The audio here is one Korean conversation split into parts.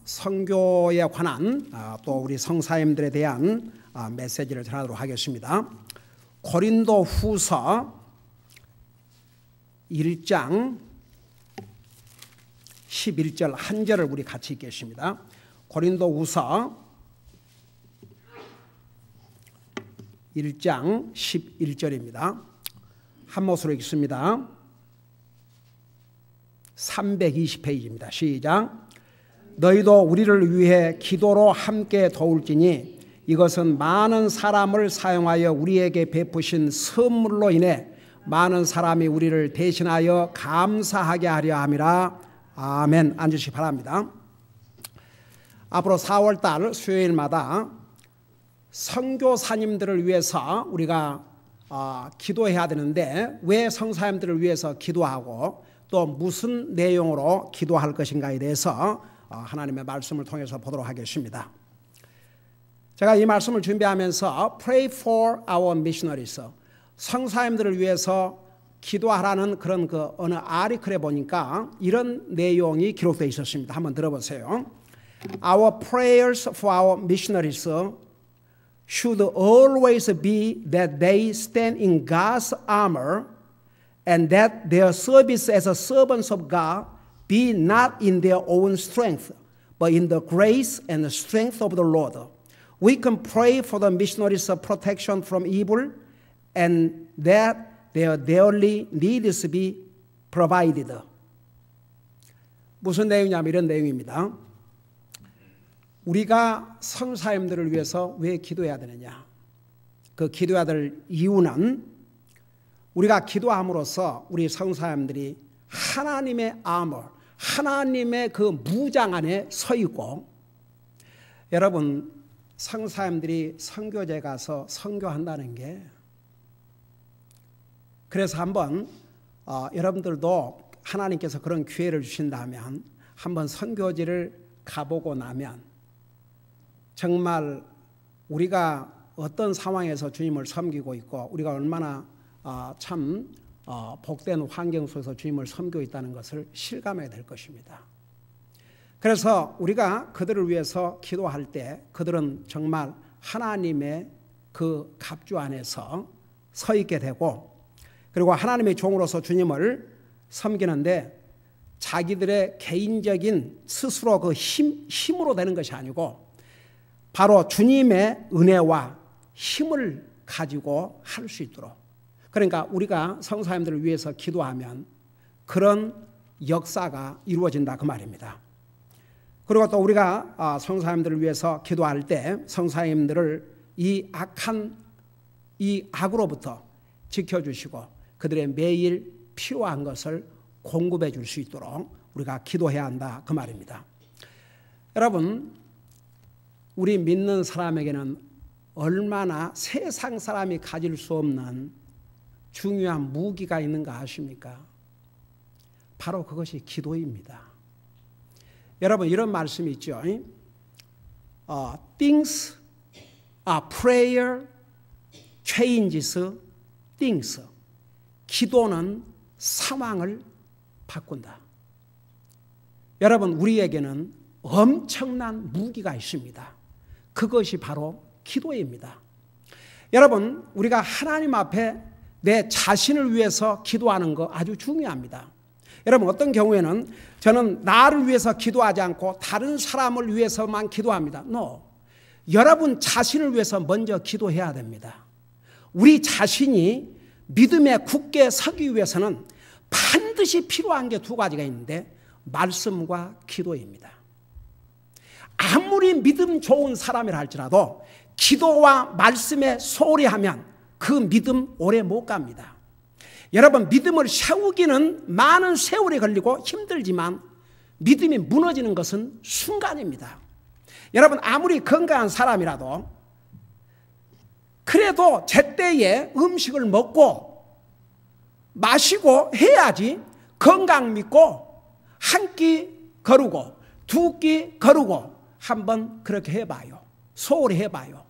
선교에 관한 또 우리 성사님들에 대한 메시지를 전하도록 하겠습니다. 고린도 후서 1장 11절 한 절을 우리 같이 읽겠습니다. 고린도 후서 1장 11절입니다. 한 목소리로 읽습니다. 320페이지입니다. 시작. 너희도 우리를 위해 기도로 함께 도울지니 이것은 많은 사람을 사용하여 우리에게 베푸신 선물로 인해 많은 사람이 우리를 대신하여 감사하게 하려 함이라. 아멘. 앉으시기 바랍니다. 앞으로 4월달 수요일마다 선교사님들을 위해서 우리가 기도해야 되는데 왜 성사님들을 위해서 기도하고 또 무슨 내용으로 기도할 것인가에 대해서 하나님의 말씀을 통해서 보도록 하겠습니다. 제가 이 말씀을 준비하면서 Pray for our missionaries, 성사님들을 위해서 기도하라는 그런 어느 아리클에 보니까 이런 내용이 기록되어 있었습니다. 한번 들어보세요. Our prayers for our missionaries should always be that they stand in God's armor and that their service as servants of God be not in their own strength, but in the grace and the strength of the Lord. We can pray for the missionaries' protection from evil and that their daily needs be provided. 무슨 내용이냐면 이런 내용입니다. 우리가 선사님들을 위해서 왜 기도해야 되느냐? 그 기도해야 될 이유는 우리가 기도함으로써 우리 선사님들이 하나님의 armor, 하나님의 그 무장 안에 서 있고, 여러분 선사님들이 선교제 가서 선교한다는 게, 그래서 한번 여러분들도 하나님께서 그런 기회를 주신다면 한번 선교지를 가보고 나면 정말 우리가 어떤 상황에서 주님을 섬기고 있고 우리가 얼마나 참 복된 환경 속에서 주님을 섬기고 있다는 것을 실감해야 될 것입니다. 그래서 우리가 그들을 위해서 기도할 때 그들은 정말 하나님의 그 갑주 안에서 서 있게 되고, 그리고 하나님의 종으로서 주님을 섬기는데 자기들의 개인적인 스스로 그 힘으로 되는 것이 아니고 바로 주님의 은혜와 힘을 가지고 할 수 있도록, 그러니까 우리가 성사님들을 위해서 기도하면 그런 역사가 이루어진다 그 말입니다. 그리고 또 우리가 성사님들을 위해서 기도할 때 성사님들을 이 악한 이 악으로부터 지켜주시고 그들의 매일 필요한 것을 공급해 줄 수 있도록 우리가 기도해야 한다 그 말입니다. 여러분, 우리 믿는 사람에게는 얼마나 세상 사람이 가질 수 없는 중요한 무기가 있는가 아십니까? 바로 그것이 기도입니다. 여러분, 이런 말씀이 있죠. Things, prayer changes things. 기도는 상황을 바꾼다. 여러분, 우리에게는 엄청난 무기가 있습니다. 그것이 바로 기도입니다. 여러분, 우리가 하나님 앞에 내 자신을 위해서 기도하는 거 아주 중요합니다. 여러분, 어떤 경우에는 저는 나를 위해서 기도하지 않고 다른 사람을 위해서만 기도합니다. No. 여러분 자신을 위해서 먼저 기도해야 됩니다. 우리 자신이 믿음에 굳게 서기 위해서는 반드시 필요한 게 두 가지가 있는데 말씀과 기도입니다. 아무리 믿음 좋은 사람이라 할지라도 기도와 말씀에 소홀히 하면 그 믿음 오래 못 갑니다. 여러분, 믿음을 세우기는 많은 세월이 걸리고 힘들지만 믿음이 무너지는 것은 순간입니다. 여러분, 아무리 건강한 사람이라도 그래도 제때에 음식을 먹고 마시고 해야지 건강 믿고 한 끼 거르고 두 끼 거르고 한번 그렇게 해봐요. 소홀히 해봐요.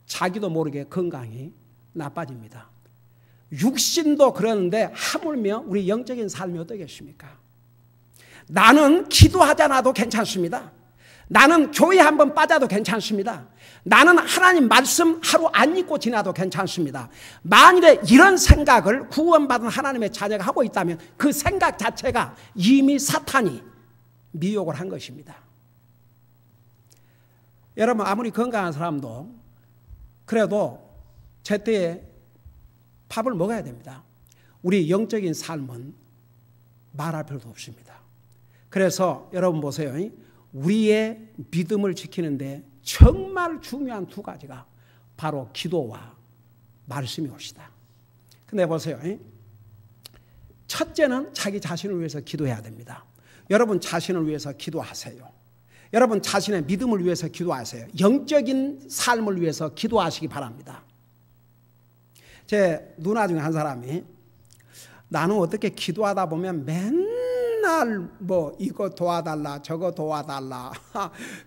자기도 모르게 건강이 나빠집니다. 육신도 그러는데 하물며 우리 영적인 삶이 어떻겠습니까? 나는 기도하지 않아도 괜찮습니다. 나는 교회 한번 빠져도 괜찮습니다. 나는 하나님 말씀 하루 안 읽고 지나도 괜찮습니다. 만일에 이런 생각을 구원받은 하나님의 자녀가 하고 있다면 그 생각 자체가 이미 사탄이 미혹을 한 것입니다. 여러분, 아무리 건강한 사람도 그래도 제때에 밥을 먹어야 됩니다. 우리 영적인 삶은 말할 필요도 없습니다. 그래서 여러분 보세요. 우리의 믿음을 지키는데 정말 중요한 두 가지가 바로 기도와 말씀이 옵시다. 근데 보세요. 첫째는 자기 자신을 위해서 기도해야 됩니다. 여러분 자신을 위해서 기도하세요. 여러분 자신의 믿음을 위해서 기도하세요. 영적인 삶을 위해서 기도하시기 바랍니다. 제 누나 중에 한 사람이 나는 어떻게 기도하다 보면 맨날 뭐 이거 도와달라 저거 도와달라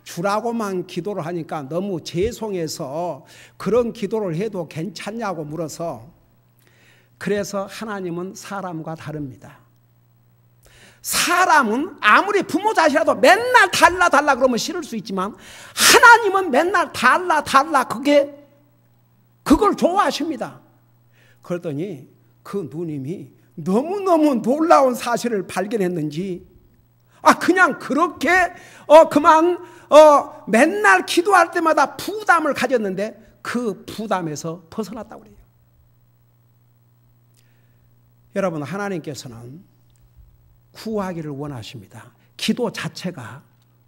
주라고만 기도를 하니까 너무 죄송해서 그런 기도를 해도 괜찮냐고 물어서, 그래서 하나님은 사람과 다릅니다. 사람은 아무리 부모 자식이라도 맨날 달라 그러면 싫을 수 있지만 하나님은 맨날 달라 그걸 좋아하십니다. 그러더니 그 누님이 너무너무 놀라운 사실을 발견했는지 그냥 그렇게 맨날 기도할 때마다 부담을 가졌는데 그 부담에서 벗어났다고 그래요. 여러분, 하나님께서는 구하기를 원하십니다. 기도 자체가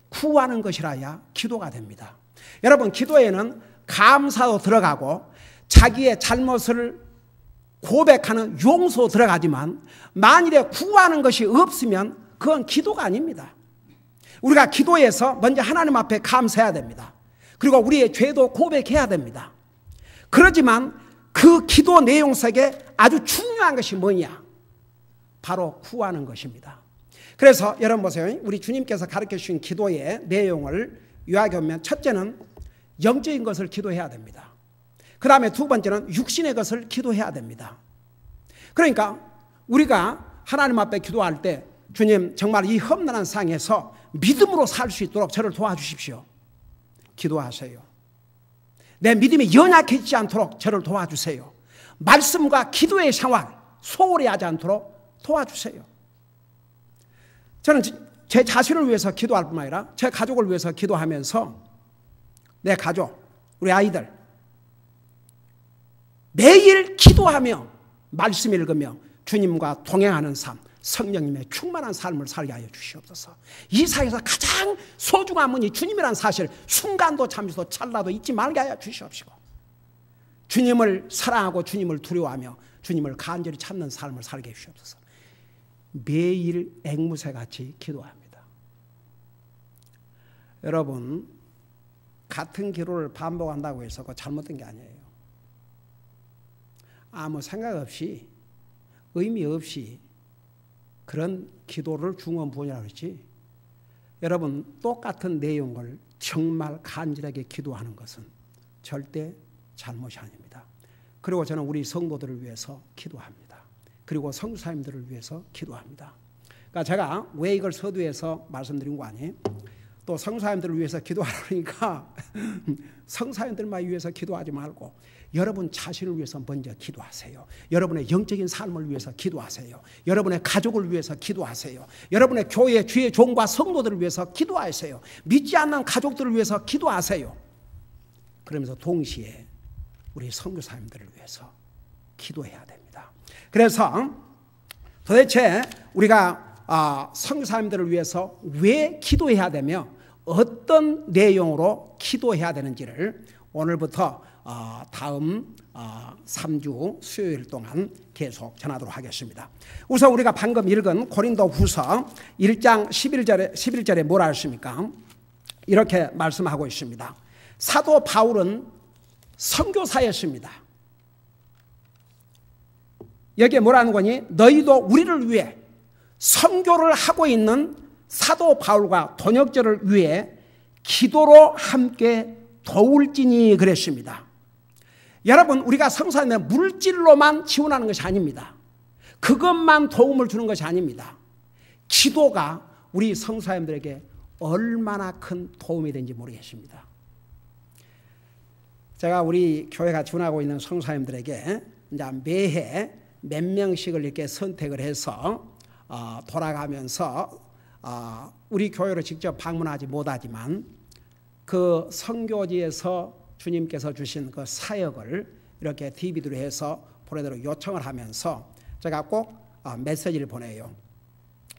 구하는 것이라야 기도가 됩니다. 여러분, 기도에는 감사도 들어가고 자기의 잘못을 고백하는 용서 들어가지만 만일에 구하는 것이 없으면 그건 기도가 아닙니다. 우리가 기도해서 먼저 하나님 앞에 감사해야 됩니다. 그리고 우리의 죄도 고백해야 됩니다. 그러지만 그 기도 내용 속에 아주 중요한 것이 뭐냐? 바로 구하는 것입니다. 그래서 여러분 보세요. 우리 주님께서 가르쳐 주신 기도의 내용을 요약하면 첫째는 영적인 것을 기도해야 됩니다. 그 다음에 두 번째는 육신의 것을 기도해야 됩니다. 그러니까 우리가 하나님 앞에 기도할 때 주님 정말 이 험난한 상에서 믿음으로 살 수 있도록 저를 도와주십시오. 기도하세요. 내 믿음이 연약해지지 않도록 저를 도와주세요. 말씀과 기도의 생활 소홀히 하지 않도록 도와주세요. 저는 제 자신을 위해서 기도할 뿐만 아니라 제 가족을 위해서 기도하면서 내 가족, 우리 아이들 매일 기도하며 말씀 읽으며 주님과 동행하는 삶, 성령님의 충만한 삶을 살게 하여 주시옵소서. 이 사회에서 가장 소중한 분이 주님이라는 사실 순간도 잠시도 찰나도 잊지 말게 하여 주시옵시고, 주님을 사랑하고 주님을 두려워하며 주님을 간절히 찾는 삶을 살게 해 주시옵소서. 매일 앵무새같이 기도합니다. 여러분, 같은 기도를 반복한다고 해서 그거 잘못된 게 아니에요. 아무 생각 없이 의미 없이 그런 기도를 중언부언이라고 했지, 여러분 똑같은 내용을 정말 간절하게 기도하는 것은 절대 잘못이 아닙니다. 그리고 저는 우리 성도들을 위해서 기도합니다. 그리고 성사님들을 위해서 기도합니다. 그러니까 제가 왜 이걸 서두에서 말씀드린 거 아니에요? 또 성사님들을 위해서 기도하려니까 성사님들만 위해서 기도하지 말고 여러분 자신을 위해서 먼저 기도하세요. 여러분의 영적인 삶을 위해서 기도하세요. 여러분의 가족을 위해서 기도하세요. 여러분의 교회 주의 종과 성도들을 위해서 기도하세요. 믿지 않는 가족들을 위해서 기도하세요. 그러면서 동시에 우리 선교사님들을 위해서 기도해야 됩니다. 그래서 도대체 우리가 선교사님들을 위해서 왜 기도해야 되며 어떤 내용으로 기도해야 되는지를 오늘부터 다음 3주 수요일 동안 계속 전하도록 하겠습니다. 우선 우리가 방금 읽은 고린도후서 1장 11절에 뭐라 했습니까? 이렇게 말씀하고 있습니다. 사도 바울은 선교사였습니다. 여기에 뭐라는 거니? 너희도 우리를 위해 선교를 하고 있는 사도 바울과 동역자를 위해 기도로 함께 도울지니 그랬습니다. 여러분, 우리가 성사는 물질로만 지원하는 것이 아닙니다. 그것만 도움을 주는 것이 아닙니다. 기도가 우리 성사님들에게 얼마나 큰 도움이 되는지 모르겠습니다. 제가 우리 교회가 지원하고 있는 성사님들에게 이제 매해 몇 명씩을 이렇게 선택을 해서 돌아가면서 우리 교회로 직접 방문하지 못하지만 그 선교지에서 주님께서 주신 그 사역을 이렇게 DVD로 해서 보내도록 요청을 하면서 제가 꼭 메시지를 보내요.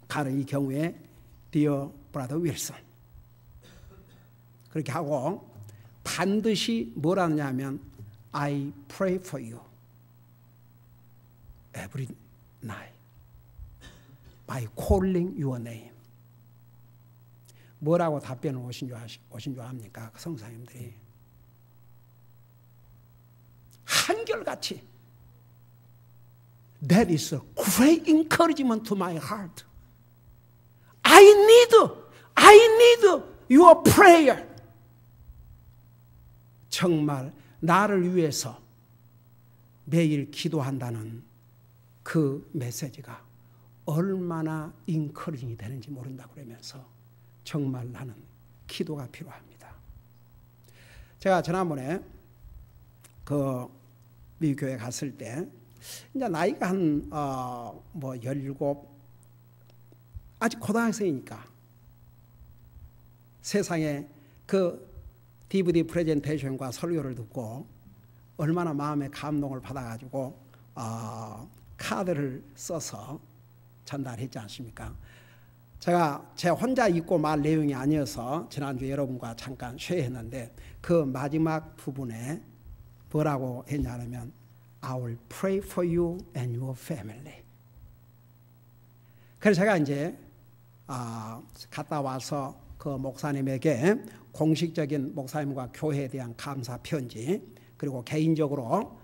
가는 이 경우에 Dear Brother Wilson 그렇게 하고 반드시 뭘 하느냐면 I pray for you every night by calling your name. 뭐라고 답변을 오신 줄 압니까? 그 성사님들이 한결같이 That is a great encouragement to my heart. I need your prayer. 정말 나를 위해서 매일 기도한다는 그 메시지가 얼마나 인커리징이 되는지 모른다고 그러면서 정말 나는 기도가 필요합니다. 제가 지난번에 그 미국 교회 갔을 때 이제 나이가 한 17 아직 고등학생이니까 세상에 그 DVD 프레젠테이션과 설교를 듣고 얼마나 마음의 감동을 받아가지고 카드를 써서 전달했지 않습니까? 제가 제 혼자 읽고 말 내용이 아니어서 지난주에 여러분과 잠깐 쉐어했는데 그 마지막 부분에 뭐라고 했냐면 I will pray for you and your family. 그래서 제가 이제 갔다 와서 그 목사님에게 공식적인 목사님과 교회에 대한 감사 편지 그리고 개인적으로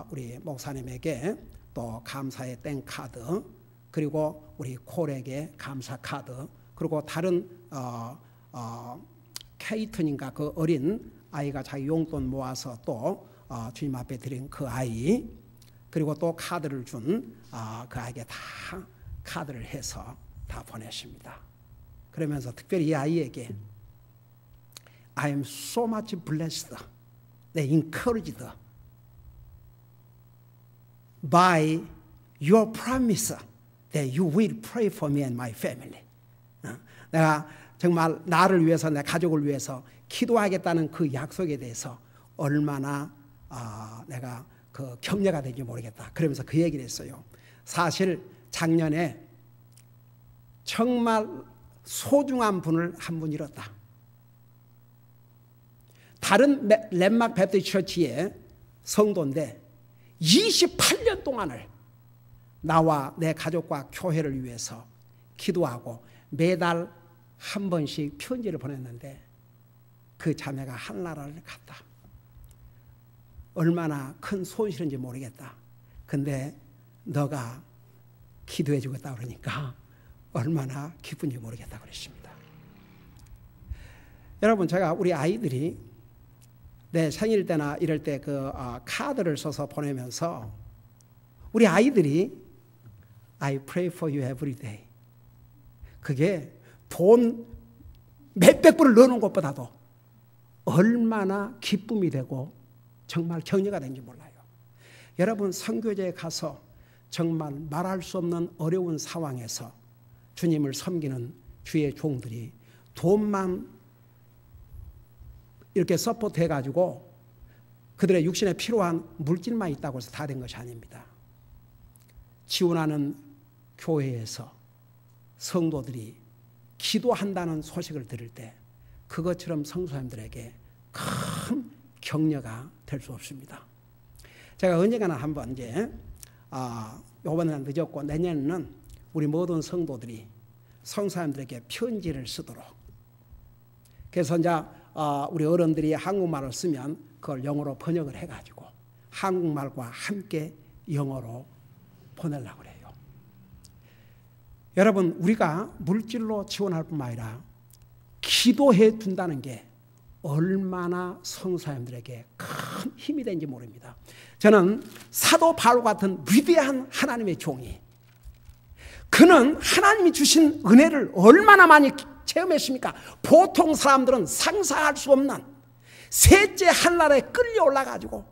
우리 목사님에게 또 감사의 땡카드 그리고 우리 콜에게 감사 카드 그리고 다른 케이튼인가 그 어린 아이가 자기 용돈 모아서 또 주님 앞에 드린 그 아이 그리고 또 카드를 준 그 아이에게 다 카드를 해서 다 보냈습니다. 그러면서 특별히 이 아이에게 I am so much blessed, encouraged by your promise that you will pray for me and my family. 내가 정말 나를 위해서 내 가족을 위해서 기도하겠다는 그 약속에 대해서 얼마나 내가 그 격려가 되는지 모르겠다. 그러면서 그 얘기를 했어요. 사실 작년에 정말 소중한 분을 한 분 잃었다. 다른 랜막 베프티스 처치의 성도인데 28년 동안을 나와 내 가족과 교회를 위해서 기도하고 매달 한 번씩 편지를 보냈는데 그 자매가 한나라를 갔다. 얼마나 큰 손실인지 모르겠다. 근데 너가 기도해 주겠다 그러니까 얼마나 기쁜지 모르겠다 그랬습니다. 여러분 제가 우리 아이들이 내 생일 때나 이럴 때 그 카드를 써서 보내면서 우리 아이들이 I pray for you every day. 그게 돈 몇백 불을 넣어놓은 것보다도 얼마나 기쁨이 되고 정말 격려가 되는지 몰라요. 여러분 선교제에 가서 정말 말할 수 없는 어려운 상황에서 주님을 섬기는 주의 종들이 돈만 이렇게 서포트 해가지고 그들의 육신에 필요한 물질만 있다고 해서 다 된 것이 아닙니다. 지원하는 교회에서 성도들이 기도한다는 소식을 들을 때 그것처럼 성도님들에게 큰 격려가 될 수 없습니다. 제가 언젠가는 한번 이제 이번에는 늦었고 내년에는 우리 모든 성도들이 성도님들에게 편지를 쓰도록 그래서 이제 우리 어른들이 한국말을 쓰면 그걸 영어로 번역을 해가지고 한국말과 함께 영어로 보내려고 그래요. 여러분 우리가 물질로 지원할 뿐만 아니라 기도해 준다는 게 얼마나 성도님들에게 큰 힘이 되는지 모릅니다. 저는 사도 바울 같은 위대한 하나님의 종이 그는 하나님이 주신 은혜를 얼마나 많이 체험했습니까? 보통 사람들은 상상할 수 없는 셋째 한나라에 끌려 올라가지고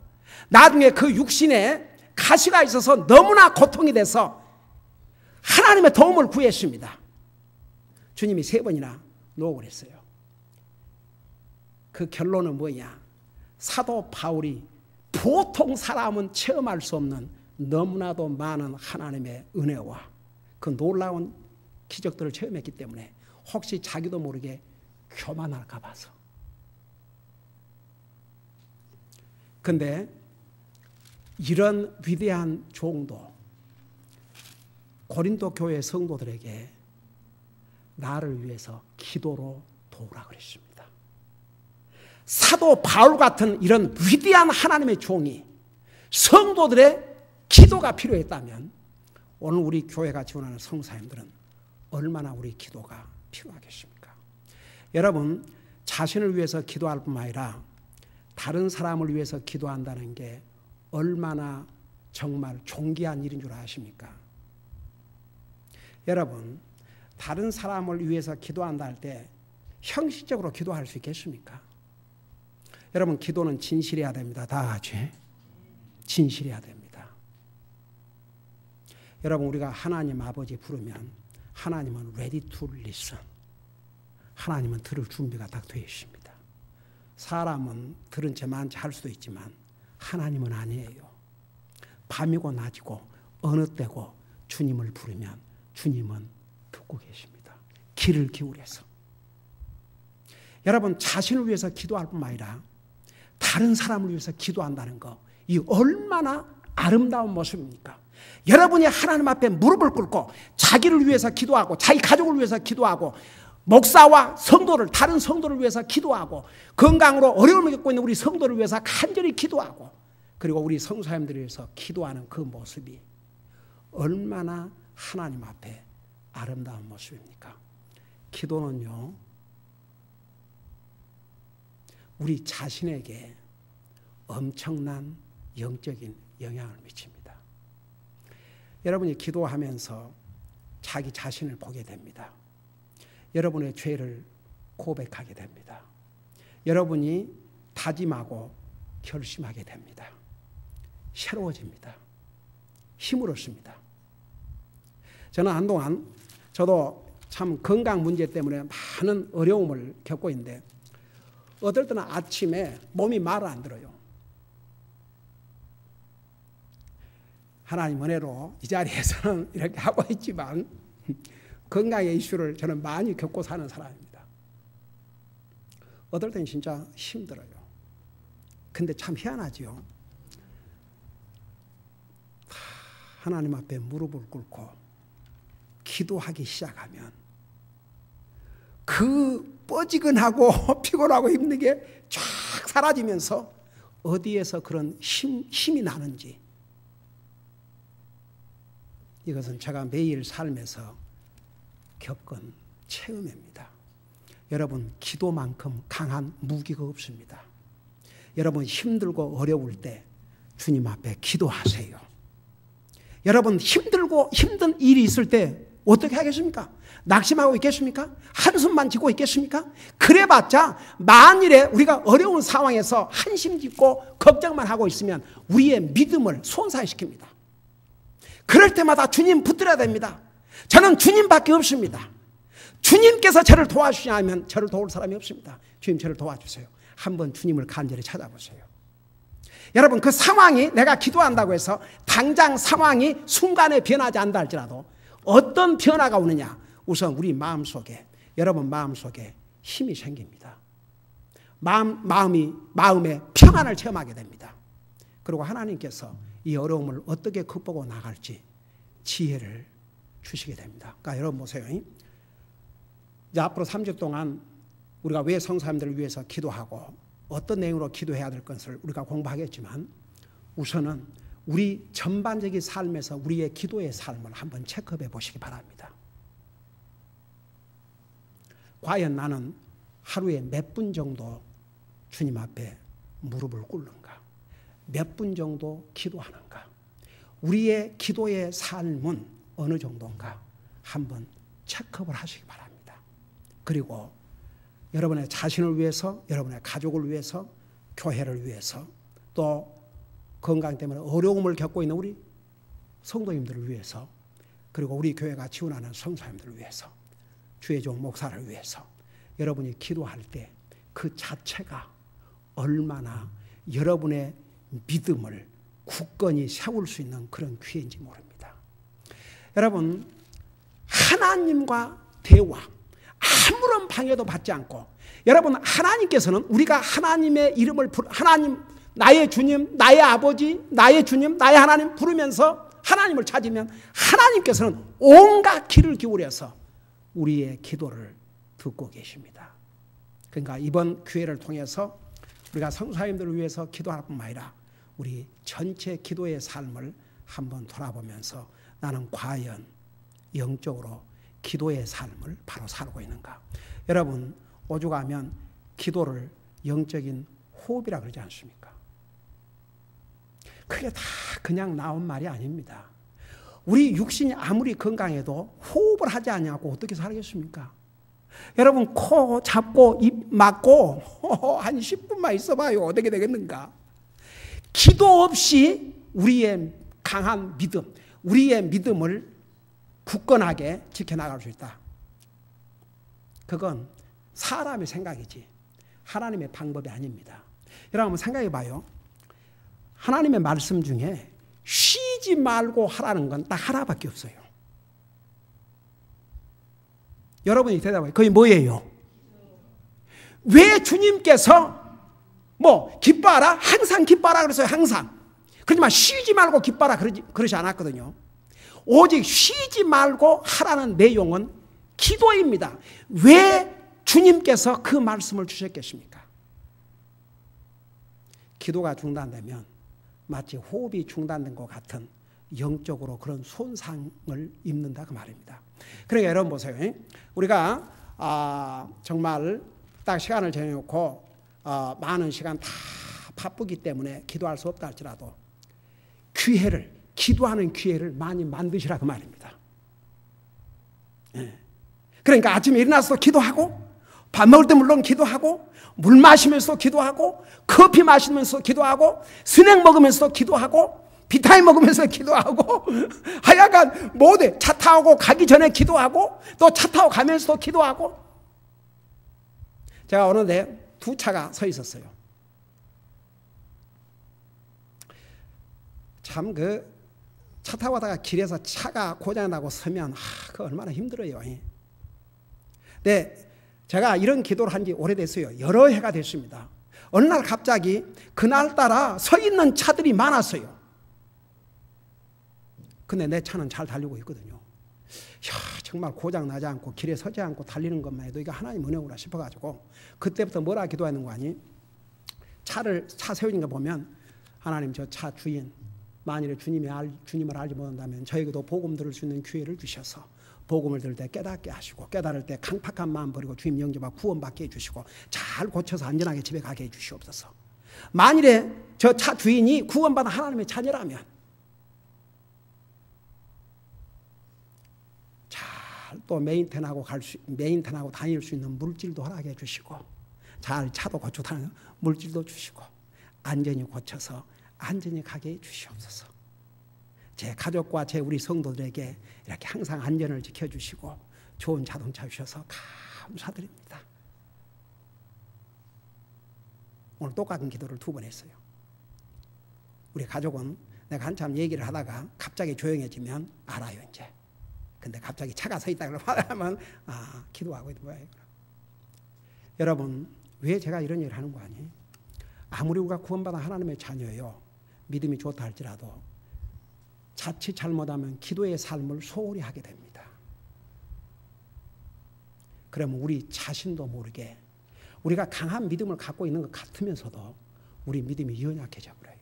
나중에 그 육신에 가시가 있어서 너무나 고통이 돼서 하나님의 도움을 구했습니다. 주님이 3번이나 노역을 했어요. 그 결론은 뭐냐? 사도 바울이 보통 사람은 체험할 수 없는 너무나도 많은 하나님의 은혜와 그 놀라운 기적들을 체험했기 때문에 혹시 자기도 모르게 교만할까 봐서. 그런데 이런 위대한 종도 고린도 교회 성도들에게 나를 위해서 기도로 도우라 그랬습니다. 사도 바울 같은 이런 위대한 하나님의 종이 성도들의 기도가 필요했다면 오늘 우리 교회가 지원하는 성사님들은 얼마나 우리 기도가 필요하겠습니까? 여러분, 자신을 위해서 기도할 뿐만 아니라 다른 사람을 위해서 기도한다는 게 얼마나 정말 존귀한 일인 줄 아십니까? 여러분, 다른 사람을 위해서 기도한다 할 때 형식적으로 기도할 수 있겠습니까? 여러분, 기도는 진실해야 됩니다. 다 같이 진실해야 됩니다. 여러분, 우리가 하나님 아버지 부르면 하나님은 ready to listen. 하나님은 들을 준비가 딱 되어 있습니다. 사람은 들은 채만 할 수도 있지만 하나님은 아니에요. 밤이고 낮이고 어느 때고 주님을 부르면 주님은 듣고 계십니다. 귀를 기울여서. 여러분, 자신을 위해서 기도할 뿐만 아니라 다른 사람을 위해서 기도한다는 거, 이 얼마나 아름다운 모습입니까? 여러분이 하나님 앞에 무릎을 꿇고 자기를 위해서 기도하고 자기 가족을 위해서 기도하고 목사와 성도를, 다른 성도를 위해서 기도하고 건강으로 어려움을 겪고 있는 우리 성도를 위해서 간절히 기도하고 그리고 우리 성도님들을 위해서 기도하는 그 모습이 얼마나 하나님 앞에 아름다운 모습입니까? 기도는요, 우리 자신에게 엄청난 영적인 영향을 미칩니다. 여러분이 기도하면서 자기 자신을 보게 됩니다. 여러분의 죄를 고백하게 됩니다. 여러분이 다짐하고 결심하게 됩니다. 새로워집니다. 힘을 얻습니다. 저는 한동안 저도 참 건강 문제 때문에 많은 어려움을 겪고 있는데 어떨 때는 아침에 몸이 말을 안 들어요. 하나님 은혜로 이 자리에서는 이렇게 하고 있지만 건강의 이슈를 저는 많이 겪고 사는 사람입니다. 어떨 때는 진짜 힘들어요. 근데 참 희한하지요. 하나님 앞에 무릎을 꿇고 기도하기 시작하면 그 뻐지근하고 피곤하고 힘든 게 쫙 사라지면서 어디에서 그런 힘이 나는지, 이것은 제가 매일 삶에서 겪은 체험입니다. 여러분, 기도만큼 강한 무기가 없습니다. 여러분, 힘들고 어려울 때 주님 앞에 기도하세요. 여러분, 힘들고 힘든 일이 있을 때 어떻게 하겠습니까? 낙심하고 있겠습니까? 한숨만 지고 있겠습니까? 그래봤자 만일에 우리가 어려운 상황에서 한심 짓고 걱정만 하고 있으면 우리의 믿음을 손상시킵니다. 그럴 때마다 주님 붙들어야 됩니다. 저는 주님밖에 없습니다. 주님께서 저를 도와주시냐 하면 저를 도울 사람이 없습니다. 주님, 저를 도와주세요. 한번 주님을 간절히 찾아보세요. 여러분, 그 상황이 내가 기도한다고 해서 당장 상황이 순간에 변하지 않는다 할지라도 어떤 변화가 오느냐, 우선 우리 마음속에, 여러분 마음속에 힘이 생깁니다. 마음에 평안을 체험하게 됩니다. 그리고 하나님께서 이 어려움을 어떻게 극복하고 나갈지 지혜를 주시게 됩니다. 그러니까 여러분 보세요. 이제 앞으로 3주 동안 우리가 왜 성사님들을 위해서 기도하고 어떤 내용으로 기도해야 될 것을 우리가 공부하겠지만 우선은 우리 전반적인 삶에서 우리의 기도의 삶을 한번 체크해 보시기 바랍니다. 과연 나는 하루에 몇 분 정도 주님 앞에 무릎을 꿇는가? 몇 분 정도 기도하는가? 우리의 기도의 삶은 어느 정도인가? 한번 체크업을 하시기 바랍니다. 그리고 여러분의 자신을 위해서, 여러분의 가족을 위해서, 교회를 위해서, 또 건강 때문에 어려움을 겪고 있는 우리 성도님들을 위해서, 그리고 우리 교회가 지원하는 성도님들을 위해서, 주의 종 목사를 위해서 여러분이 기도할 때 그 자체가 얼마나 여러분의 믿음을 굳건히 세울 수 있는 그런 기회인지 모릅니다. 여러분, 하나님과 대화, 아무런 방해도 받지 않고, 여러분, 하나님께서는 우리가 하나님의 이름을 하나님, 나의 주님, 나의 아버지, 나의 주님, 나의 하나님 부르면서 하나님을 찾으면 하나님께서는 온갖 귀를 기울여서 우리의 기도를 듣고 계십니다. 그러니까 이번 기회를 통해서 우리가 성도님들을 위해서 기도할 뿐만 아니라 우리 전체 기도의 삶을 한번 돌아보면서 나는 과연 영적으로 기도의 삶을 바로 살고 있는가. 여러분, 오죽하면 기도를 영적인 호흡이라 그러지 않습니까? 그게 다 그냥 나온 말이 아닙니다. 우리 육신이 아무리 건강해도 호흡을 하지 않냐고 어떻게 살겠습니까? 여러분, 코 잡고 입 막고 한 10분만 있어봐요. 어떻게 되겠는가? 기도 없이 우리의 강한 믿음, 우리의 믿음을 굳건하게 지켜나갈 수 있다. 그건 사람의 생각이지 하나님의 방법이 아닙니다. 여러분 한번 생각해 봐요. 하나님의 말씀 중에 쉬지 말고 하라는 건 딱 하나밖에 없어요. 여러분이 대답해요. 그게 뭐예요? 왜 주님께서 기뻐하라? 항상 기뻐하라 그랬어요. 항상. 그렇지만 쉬지 말고 기뻐하라 그러지 않았거든요. 오직 쉬지 말고 하라는 내용은 기도입니다. 왜 주님께서 그 말씀을 주셨겠습니까? 기도가 중단되면 마치 호흡이 중단된 것 같은 영적으로 그런 손상을 입는다 그 말입니다. 그러니까 여러분 보세요. 우리가 정말 딱 시간을 정해놓고 많은 시간 다 바쁘기 때문에 기도할 수 없다 할지라도 기도하는 기회를 많이 만드시라 그 말입니다. 그러니까 아침에 일어나서도 기도하고, 밥 먹을 때 물론 기도하고, 물 마시면서도 기도하고, 커피 마시면서도 기도하고, 스낵 먹으면서도 기도하고, 비타민 먹으면서 기도하고, 하여간 뭐든 차 타고 가기 전에 기도하고, 또 차 타고 가면서도 기도하고. 제가 어느 데 두 차가 서 있었어요. 참 차 타고 가다가 길에서 차가 고장나고 서면 그거 얼마나 힘들어요. 네, 제가 이런 기도를 한 지 오래됐어요. 여러 해가 됐습니다. 어느 날 갑자기 그날따라 서 있는 차들이 많았어요. 근데 내 차는 잘 달리고 있거든요. 정말 고장 나지 않고 길에 서지 않고 달리는 것만 해도 이거 하나님 은혜구나 싶어가지고 그때부터 뭐라 기도하는 거 아니? 차 세우는 거 보면 하나님 저 차 주인 만일에 주님을 알지 못한다면 저에게도 복음 들을 수 있는 기회를 주셔서 복음을 들을 때 깨닫게 하시고, 깨달을 때 강팍한 마음 버리고 주님 영접하고 구원받게 해주시고 잘 고쳐서 안전하게 집에 가게 해주시옵소서. 만일에 저 차 주인이 구원받은 하나님의 자녀라면 잘 또 메인텐하고 다닐 수 있는 물질도 허락해 주시고, 잘 차도 고쳐 다니는 물질도 주시고, 안전히 고쳐서 안전히 가게 해 주시옵소서. 제 가족과 우리 성도들에게 이렇게 항상 안전을 지켜주시고 좋은 자동차 주셔서 감사드립니다. 오늘 똑같은 기도를 2번 했어요. 우리 가족은 내가 한참 얘기를 하다가 갑자기 조용해지면 알아요 이제. 근데 갑자기 차가 서 있다고 하면 기도하고 있는 거예요. 여러분, 왜 제가 이런 일을 하는 거 아니에요? 아무리 우리가 구원받은 하나님의 자녀예요. 믿음이 좋다 할지라도 자칫 잘못하면 기도의 삶을 소홀히 하게 됩니다. 그러면 우리 자신도 모르게 우리가 강한 믿음을 갖고 있는 것 같으면서도 우리 믿음이 연약해져 버려요.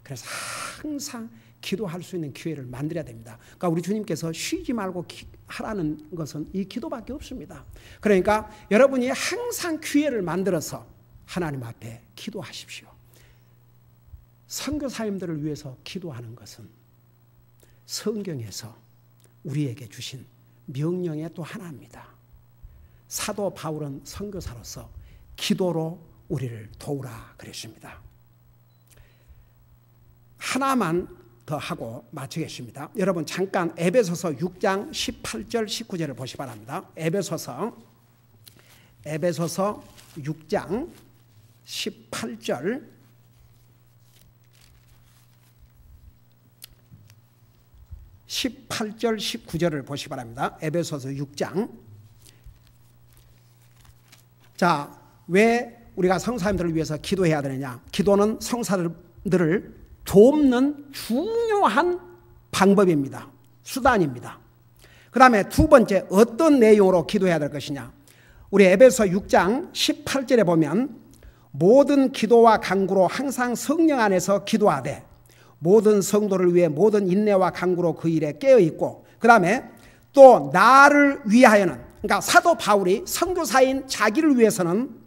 그래서 항상 기도할 수 있는 기회를 만들어야 됩니다. 그러니까 우리 주님께서 쉬지 말고 하라는 것은 이 기도밖에 없습니다. 그러니까 여러분이 항상 기회를 만들어서 하나님 앞에 기도하십시오. 선교사님들을 위해서 기도하는 것은 성경에서 우리에게 주신 명령의 또 하나입니다. 사도 바울은 선교사로서 기도로 우리를 도우라 그랬습니다. 하나만 더 하고 마치겠습니다. 여러분 잠깐 에베소서 6장 18절 19절을 보시 바랍니다. 에베소서 6장 18절 19절을 보시 바랍니다. 에베소서 6장. 자, 왜 우리가 성사님들을 위해서 기도해야 되느냐? 기도는 성사들을 돕는 중요한 방법입니다. 수단입니다. 그 다음에 두 번째, 어떤 내용으로 기도해야 될 것이냐? 우리 에베소 6장 18절에 보면 모든 기도와 간구로 항상 성령 안에서 기도하되 모든 성도를 위해 모든 인내와 간구로 그 일에 깨어있고, 그 다음에 또 나를 위하여는, 그러니까 사도 바울이 선교사인 자기를 위해서는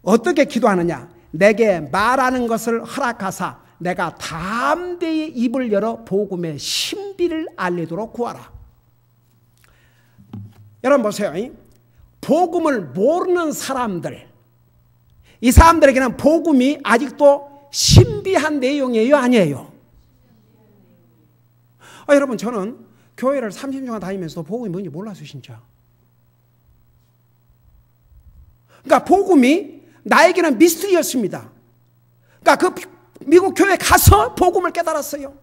어떻게 기도하느냐? 내게 말하는 것을 허락하사 내가 담대히 입을 열어 복음의 신비를 알리도록 구하라. 여러분 보세요. 복음을 모르는 사람들, 이 사람들에게는 복음이 아직도 신비한 내용이에요, 아니에요? 여러분 저는 교회를 30년 다니면서도 복음이 뭔지 몰랐어요, 진짜. 그러니까 복음이 나에게는 미스터리였습니다. 그러니까 그 미국 교회 가서 복음을 깨달았어요.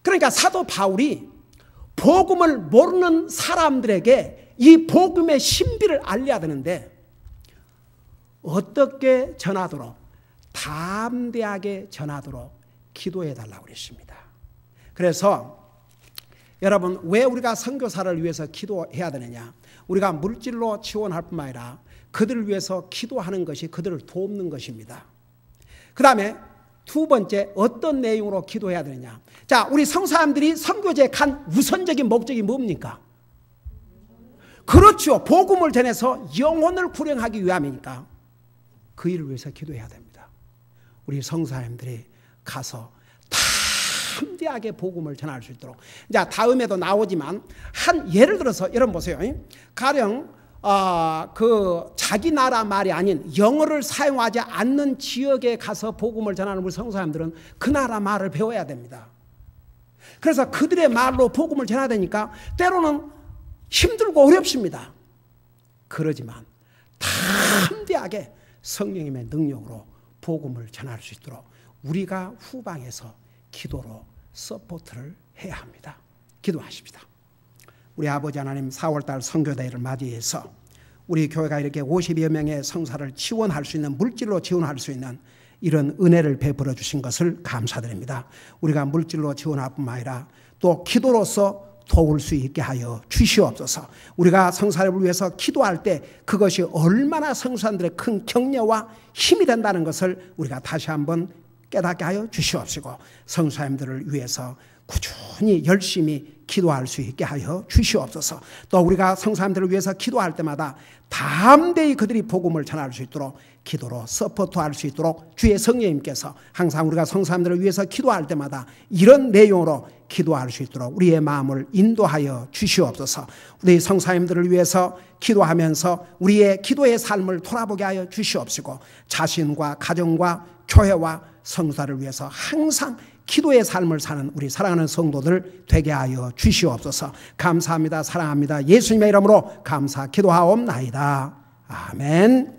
그러니까 사도 바울이 복음을 모르는 사람들에게 이 복음의 신비를 알려야 되는데 어떻게 전하도록, 담대하게 전하도록 기도해 달라고 그랬습니다. 그래서 여러분 왜 우리가 선교사를 위해서 기도해야 되느냐? 우리가 물질로 지원할 뿐만 아니라 그들을 위해서 기도하는 것이 그들을 돕는 것입니다. 그 다음에 두 번째, 어떤 내용으로 기도해야 되느냐? 자, 우리 성사님들이 선교지에 간 우선적인 목적이 뭡니까? 그렇죠. 복음을 전해서 영혼을 구령하기 위함이니까 그 일을 위해서 기도해야 됩니다. 우리 성사님들이 가서 담대하게 복음을 전할 수 있도록. 자, 다음에도 나오지만 예를 들어서 여러분 보세요. 가령 그 자기 나라 말이 아닌 영어를 사용하지 않는 지역에 가서 복음을 전하는 우리 성도님들은 그 나라 말을 배워야 됩니다. 그래서 그들의 말로 복음을 전해야 되니까 때로는 힘들고 어렵습니다. 그러지만 담대하게 성령님의 능력으로 복음을 전할 수 있도록 우리가 후방에서 기도로 서포트를 해야 합니다. 기도하십시다. 우리 아버지 하나님, 4월달 선교대회를 맞이해서 우리 교회가 이렇게 50여 명의 성사를 지원할 수 있는, 물질로 지원할 수 있는 이런 은혜를 베풀어 주신 것을 감사드립니다. 우리가 물질로 지원할 뿐만 아니라 또 기도로서 도울 수 있게 하여 주시옵소서. 우리가 성사를 위해서 기도할 때 그것이 얼마나 성사들의 큰 격려와 힘이 된다는 것을 우리가 다시 한번 깨닫게 하여 주시옵시고, 성사님들을 위해서 꾸준히 열심히 기도할 수 있게 하여 주시옵소서. 또 우리가 성사님들을 위해서 기도할 때마다 담대히 그들이 복음을 전할 수 있도록 기도로 서포트할 수 있도록 주의 성령님께서 항상 우리가 성사님들을 위해서 기도할 때마다 이런 내용으로 기도할 수 있도록 우리의 마음을 인도하여 주시옵소서. 우리 성사님들을 위해서 기도하면서 우리의 기도의 삶을 돌아보게 하여 주시옵시고, 자신과 가정과 교회와 성사를 위해서 항상 기도의 삶을 사는 우리 사랑하는 성도들 되게 하여 주시옵소서. 감사합니다. 사랑합니다. 예수님의 이름으로 감사 기도하옵나이다. 아멘.